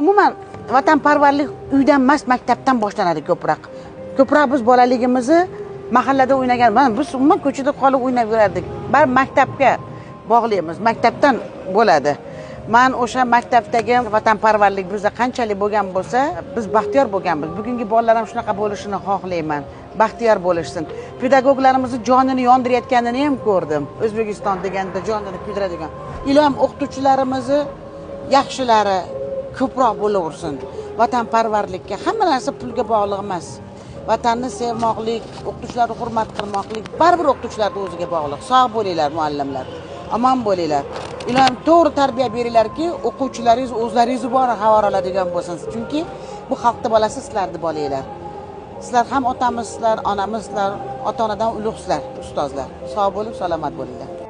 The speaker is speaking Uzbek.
umuman vatanparvarlik uydan emas, maktabdan boshlanadi ko'proq. Ko'proq biz bolaligimizni mahallada o'ynagan, biz umuman ko'chada qolib o'ynab yurardik. Bar maktabga bog'laymiz, maktabdan bo'ladi. Men o'sha maktabdagi vatanparvarlik bizda qanchalik bo'lgan bo'lsa, biz baxtiyor bo'lganmiz. Bugungi bolalar ham shunaqa bo'lishini xohlayman. Baxtiyor bo'lishsin. Pedagoglarimizni jonini yondirayotganini ham ko'rdim. O'zbekiston deganda jonini kuydiradigan. Ilom o'qituvchilarimizni yaxshilari ko'proq bo'laversin. Vatanparvarlikka hamma narsa pulga bog'liq emas. Vatanni sevmoqlik, o'qituvchilarni hurmat qilmoqlik baribir o'qituvchilarning o'ziga bog'liq. Sog' bo'linglar muallimlar. Omon bo'linglar. Ilom to'g'ri tarbiya beringlarki, o'quvchilaringiz o'zlaringiz bor xabar oladigan bo'lsin. Chunki bu xalqda bolasi sizlarni bolanglar. Sizlar ham otamizsizlar, onamizsizlar, ota-onadan ulug'sizlar, ustozlar. Sog' bo'lib, salomat bo'linglar.